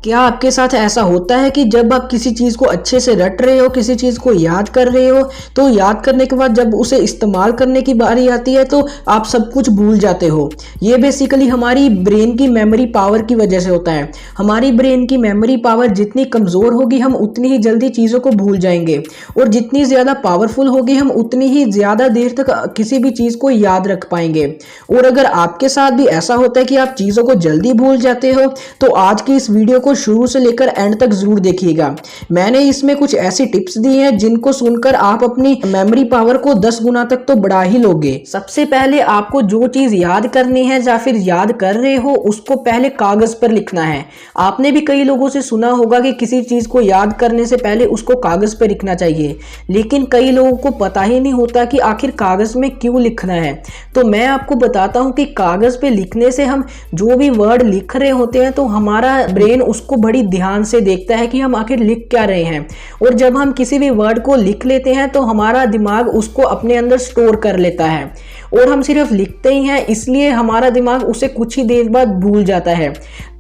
क्या आपके साथ ऐसा होता है कि जब आप किसी चीज़ को अच्छे से रट रहे हो, किसी चीज़ को याद कर रहे हो, तो याद करने के बाद जब उसे इस्तेमाल करने की बारी आती है तो आप सब कुछ भूल जाते हो। ये बेसिकली हमारी ब्रेन की मेमोरी पावर की वजह से होता है। हमारी ब्रेन की मेमोरी पावर जितनी कमज़ोर होगी हम उतनी ही जल्दी चीज़ों को भूल जाएंगे, और जितनी ज़्यादा पावरफुल होगी हम उतनी ही ज़्यादा देर तक किसी भी चीज़ को याद रख पाएंगे। और अगर आपके साथ भी ऐसा होता है कि आप चीज़ों को जल्दी भूल जाते हो, तो आज की इस वीडियो को शुरू से लेकर एंड तक जरूर देखिएगा। मैंने इसमें कुछ ऐसी टिप्स दी हैं जिनको सुनकर आप अपनी मेमोरी पावर को 10 गुना तक तो बढ़ा ही लोगे। सबसे पहले आपको जो चीज याद करनी है या फिर याद कर रहे हो उसको पहले कागज पर लिखना है। आपने भी कई लोगों से सुना होगा कि किसी चीज को याद करने से पहले उसको कागज पर लिखना चाहिए, लेकिन कई लोगों को पता ही नहीं होता कि आखिर कागज में क्यों लिखना है। तो मैं आपको बताता हूं कि कागज पे लिखने से हम जो भी वर्ड लिख रहे होते हैं तो हमारा ब्रेन उसको बड़ी ध्यान से देखता है कि हम आखिर लिख क्या रहे हैं। और जब हम किसी भी वर्ड को लिख लेते हैं तो हमारा दिमाग उसको अपने अंदर स्टोर कर लेता है, और हम सिर्फ लिखते ही हैं, इसलिए हमारा दिमाग उसे कुछ ही देर बाद भूल जाता है।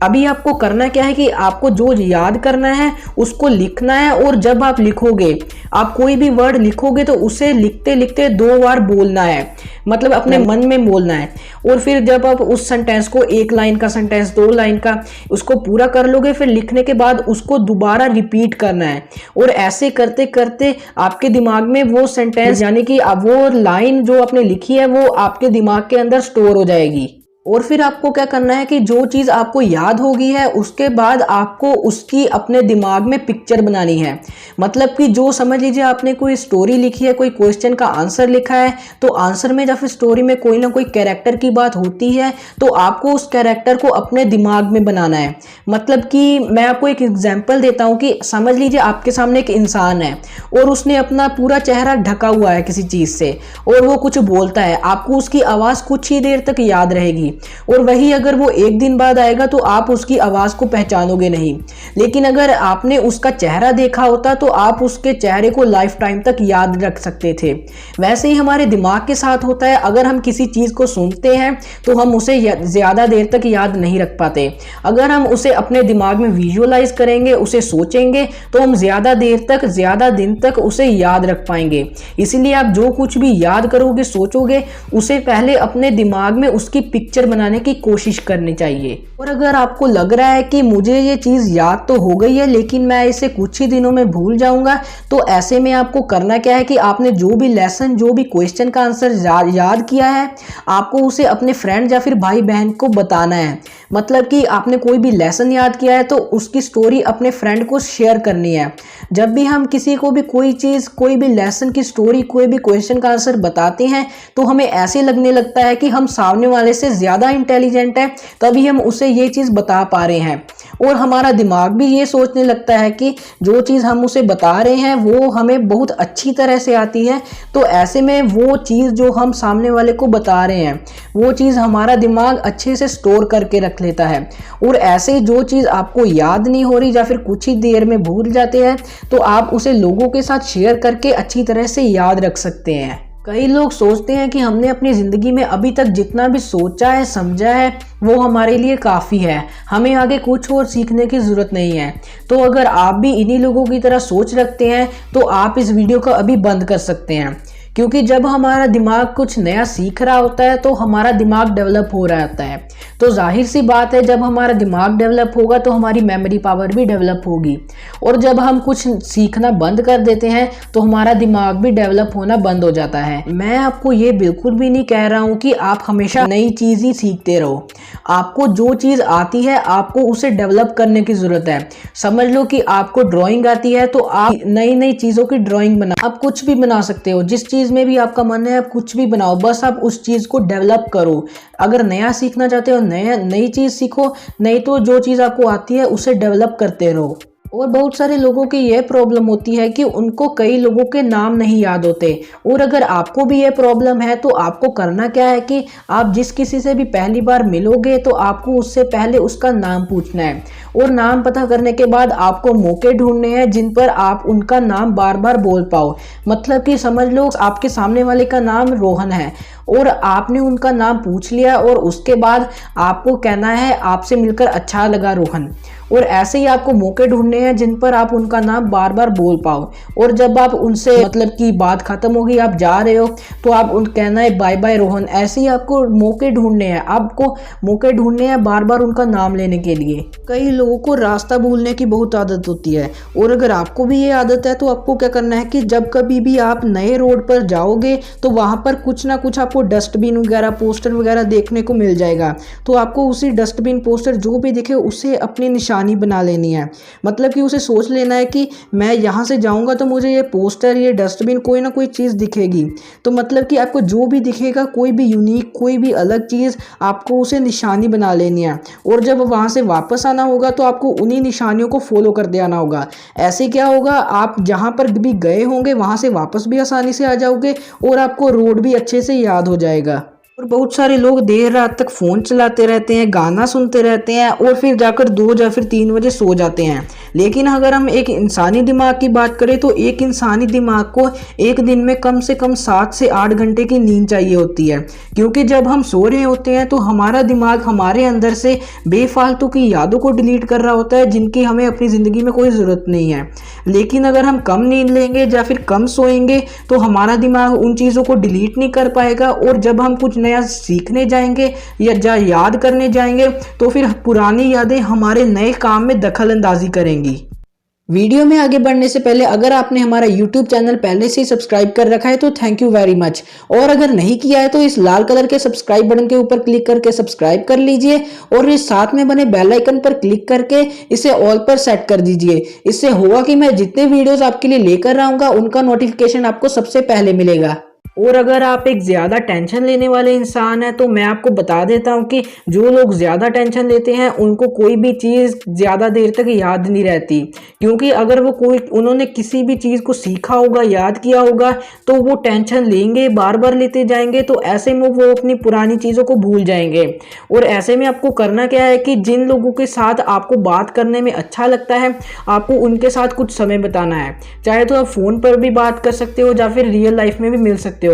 अभी आपको करना क्या है कि आपको जो याद करना है उसको लिखना है, और जब आप लिखोगे, आप कोई भी वर्ड लिखोगे तो उसे लिखते लिखते 2 बार बोलना है, मतलब अपने मन में बोलना है। और फिर जब आप उस सेंटेंस को, 1 लाइन का सेंटेंस, 2 लाइन का, उसको पूरा कर लोगे, फिर लिखने के बाद उसको दोबारा रिपीट करना है। और ऐसे करते करते आपके दिमाग में वो सेंटेंस यानी कि वो लाइन जो आपने लिखी है वो आपके दिमाग के अंदर स्टोर हो जाएगी। और फिर आपको क्या करना है कि जो चीज़ आपको याद होगी है उसके बाद आपको उसकी अपने दिमाग में पिक्चर बनानी है। मतलब कि जो, समझ लीजिए आपने कोई स्टोरी लिखी है, कोई क्वेश्चन का आंसर लिखा है, तो आंसर में या फिर स्टोरी में कोई ना कोई कैरेक्टर की बात होती है, तो आपको उस कैरेक्टर को अपने दिमाग में बनाना है। मतलब कि मैं आपको एक एग्जाम्पल देता हूँ कि समझ लीजिए आपके सामने एक इंसान है और उसने अपना पूरा चेहरा ढका हुआ है किसी चीज़ से, और वो कुछ बोलता है, आपको उसकी आवाज़ कुछ ही देर तक याद रहेगी। और वही अगर वो 1 दिन बाद आएगा तो आप उसकी आवाज को पहचानोगे नहीं, लेकिन अगर आपने उसका चेहरा देखा होता तो आप उसके चेहरे को लाइफ टाइम तक याद रख सकते थे। वैसे ही हमारे दिमाग के साथ होता है, अगर हम किसी चीज को सुनते हैं तो हम उसे ज्यादा देर तक याद नहीं रख पाते। अगर हम उसे अपने दिमाग में विजुअलाइज करेंगे, उसे सोचेंगे, तो हम ज्यादा देर तक, ज्यादा दिन तक उसे याद रख पाएंगे। इसलिए आप जो कुछ भी याद करोगे, सोचोगे, उसे पहले अपने दिमाग में उसकी पिक्चर बनाने की कोशिश करनी चाहिए। और अगर आपको लग रहा है कि मुझे ये चीज याद तो हो गई है लेकिन मैं इसे कुछ ही दिनों में भूल जाऊंगा, तो ऐसे में आपको करना क्या है कि आपने जो भी लेसन, जो भी क्वेश्चन का आंसर याद किया है, आपको उसे अपने फ्रेंड या फिर भाई बहन को बताना है। मतलब कि आपने कोई भी लेसन याद किया है तो उसकी स्टोरी अपने फ्रेंड को शेयर करनी है। जब भी हम किसी को भी कोई चीज़, कोई भी लेसन की स्टोरी, कोई भी क्वेश्चन का आंसर बताते हैं तो हमें ऐसे लगने लगता है कि हम सामने वाले से ज़्यादा इंटेलिजेंट है, तभी हम उसे ये चीज़ बता पा रहे हैं। और हमारा दिमाग भी ये सोचने लगता है कि जो चीज़ हम उसे बता रहे हैं वो हमें बहुत अच्छी तरह से आती है, तो ऐसे में वो चीज़ जो हम सामने वाले को बता रहे हैं वो चीज़ हमारा दिमाग अच्छे से स्टोर करके रख लेता है। और ऐसे जो चीज़ आपको याद नहीं हो रही या फिर कुछ ही देर में भूल जाते हैं तो आप उसे लोगों के साथ शेयर करके अच्छी तरह से याद रख सकते हैं। कई लोग सोचते हैं कि हमने अपनी ज़िंदगी में अभी तक जितना भी सोचा है, समझा है, वो हमारे लिए काफ़ी है, हमें आगे कुछ और सीखने की ज़रूरत नहीं है। तो अगर आप भी इन्हीं लोगों की तरह सोच रखते हैं तो आप इस वीडियो को अभी बंद कर सकते हैं, क्योंकि जब हमारा दिमाग कुछ नया सीख रहा होता है तो हमारा दिमाग डेवलप हो रहा होता है। तो जाहिर सी बात है, जब हमारा दिमाग डेवलप होगा तो हमारी मेमोरी पावर भी डेवलप होगी, और जब हम कुछ सीखना बंद कर देते हैं तो हमारा दिमाग भी डेवलप होना बंद हो जाता है। मैं आपको ये बिल्कुल भी नहीं कह रहा हूँ कि आप हमेशा नई चीज़ ही सीखते रहो। आपको जो चीज़ आती है आपको उसे डेवलप करने की ज़रूरत है। समझ लो कि आपको ड्राइंग आती है तो आप नई नई चीज़ों की ड्राइंग बना, आप कुछ भी बना सकते हो, जिस चीज़ में भी आपका मन है आप कुछ भी बनाओ, बस आप उस चीज़ को डेवलप करो। अगर नया सीखना चाहते हो नई चीज़ सीखो, नहीं तो जो चीज़ आपको आती है उसे डेवलप करते रहो। और बहुत सारे लोगों की यह प्रॉब्लम होती है कि उनको कई लोगों के नाम नहीं याद होते। और अगर आपको भी यह प्रॉब्लम है तो आपको करना क्या है कि आप जिस किसी से भी पहली बार मिलोगे तो आपको उससे पहले उसका नाम पूछना है, और नाम पता करने के बाद आपको मौके ढूंढने हैं जिन पर आप उनका नाम बार बार बोल पाओ। मतलब कि समझ लो आपके सामने वाले का नाम रोहन है और आपने उनका नाम पूछ लिया, और उसके बाद आपको कहना है आपसे मिलकर अच्छा लगा रोहन। और ऐसे ही आपको मौके ढूंढने हैं जिन पर आप उनका नाम बार बार बोल पाओ, और जब आप उनसे मतलब कि बात खत्म होगी, आप जा रहे हो, तो आप उन कहना है बाय बाय रोहन। ऐसे ही आपको मौके ढूंढने हैं, आपको मौके ढूंढने हैं बार बार उनका नाम लेने के लिए। कई लोगों को रास्ता भूलने की बहुत आदत होती है, और अगर आपको भी ये आदत है तो आपको क्या करना है कि जब कभी भी आप नए रोड पर जाओगे तो वहां पर कुछ ना कुछ आपको डस्टबिन वगैरह, पोस्टर वगैरह देखने को मिल जाएगा। तो आपको उसी डस्टबिन, पोस्टर जो भी दिखे उसे अपनी निशानी बना लेनी है। मतलब कि उसे सोच लेना है कि मैं यहाँ से जाऊँगा तो मुझे ये पोस्टर, ये डस्टबिन, कोई ना कोई चीज़ दिखेगी। तो मतलब कि आपको जो भी दिखेगा, कोई भी यूनिक, कोई भी अलग चीज़, आपको उसे निशानी बना लेनी है। और जब वहाँ से वापस आना होगा तो आपको उन्हीं निशानियों को फॉलो करते आना होगा। ऐसे क्या होगा, आप जहाँ पर भी गए होंगे वहाँ से वापस भी आसानी से आ जाओगे, और आपको रोड भी अच्छे से याद हो जाएगा। और बहुत सारे लोग देर रात तक फ़ोन चलाते रहते हैं, गाना सुनते रहते हैं, और फिर जाकर 2 या फिर 3 बजे सो जाते हैं। लेकिन अगर हम एक इंसानी दिमाग की बात करें तो एक इंसानी दिमाग को एक दिन में कम से कम 7 से 8 घंटे की नींद चाहिए होती है। क्योंकि जब हम सो रहे होते हैं तो हमारा दिमाग हमारे अंदर से बेफालतू की यादों को डिलीट कर रहा होता है, जिनकी हमें अपनी ज़िंदगी में कोई ज़रूरत नहीं है। लेकिन अगर हम कम नींद लेंगे या फिर कम सोएंगे तो हमारा दिमाग उन चीज़ों को डिलीट नहीं कर पाएगा, और जब हम कुछ नया सीखने जाएंगे या याद करने जाएंगे तो फिर पुरानी यादें हमारे नए काम में दखल अंदाजी करेंगी। वीडियो में आगे बढ़ने से पहले अगर आपने हमारा YouTube चैनल पहले से ही सब्सक्राइब कर रखा है तो थैंक यू वेरी मच, और अगर नहीं किया है तो इस लाल कलर के सब्सक्राइब बटन के ऊपर क्लिक करके सब्सक्राइब कर लीजिए, और इस साथ में बने बेल आइकन पर क्लिक करके इसे ऑल पर सेट कर दीजिए। इससे होगा कि मैं जितने वीडियोस आपके लिए लेकर आऊँगा उनका नोटिफिकेशन आपको सबसे पहले मिलेगा। और अगर आप एक ज़्यादा टेंशन लेने वाले इंसान हैं तो मैं आपको बता देता हूं कि जो लोग ज़्यादा टेंशन लेते हैं उनको कोई भी चीज़ ज़्यादा देर तक याद नहीं रहती। क्योंकि अगर उन्होंने किसी भी चीज़ को सीखा होगा, याद किया होगा, तो वो टेंशन लेंगे, बार बार लेते जाएंगे, तो ऐसे में वो अपनी पुरानी चीज़ों को भूल जाएंगे। और ऐसे में आपको करना क्या है कि जिन लोगों के साथ आपको बात करने में अच्छा लगता है, आपको उनके साथ कुछ समय बिताना है। चाहे तो आप फ़ोन पर भी बात कर सकते हो या फिर रियल लाइफ में भी मिल सकते हो।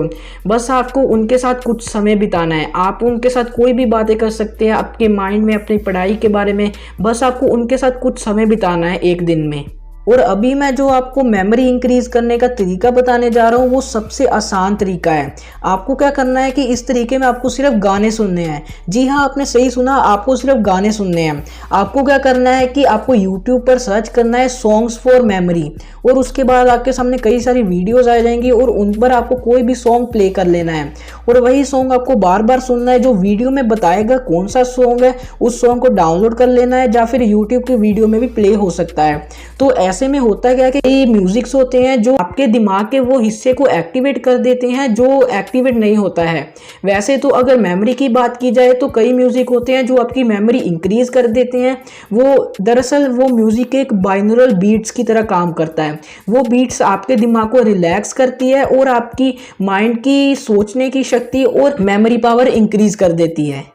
बस आपको उनके साथ कुछ समय बिताना है। आप उनके साथ कोई भी बातें कर सकते हैं आपके माइंड में, अपनी पढ़ाई के बारे में। बस आपको उनके साथ कुछ समय बिताना है एक दिन में। और अभी मैं जो आपको मेमोरी इंक्रीज करने का तरीका बताने जा रहा हूँ वो सबसे आसान तरीका है। आपको क्या करना है कि इस तरीके में आपको सिर्फ गाने सुनने हैं। जी हाँ, आपने सही सुना, आपको सिर्फ गाने सुनने हैं। आपको क्या करना है कि आपको YouTube पर सर्च करना है सॉन्ग्स फॉर मेमोरी, और उसके बाद आपके सामने कई सारी वीडियोस आ जाएंगी और उन पर आपको कोई भी सॉन्ग प्ले कर लेना है, और वही सॉन्ग आपको बार बार सुनना है। जो वीडियो में बताएगा कौन सा सॉन्ग है उस सॉन्ग को डाउनलोड कर लेना है, या फिर YouTube की वीडियो में भी प्ले हो सकता है। तो ऐसे में होता क्या है कि ये म्यूजिक्स होते हैं जो आपके दिमाग के वो हिस्से को एक्टिवेट कर देते हैं जो एक्टिवेट नहीं होता है। वैसे तो अगर मेमोरी की बात की जाए तो कई म्यूजिक होते हैं जो आपकी मेमोरी इंक्रीज कर देते हैं। वो दरअसल वो म्यूजिक एक बाइनोरल बीट्स की तरह काम करता है। वो बीट्स आपके दिमाग को रिलैक्स करती है और आपकी माइंड की सोचने की शक्ति और मेमोरी पावर इंक्रीज कर देती है।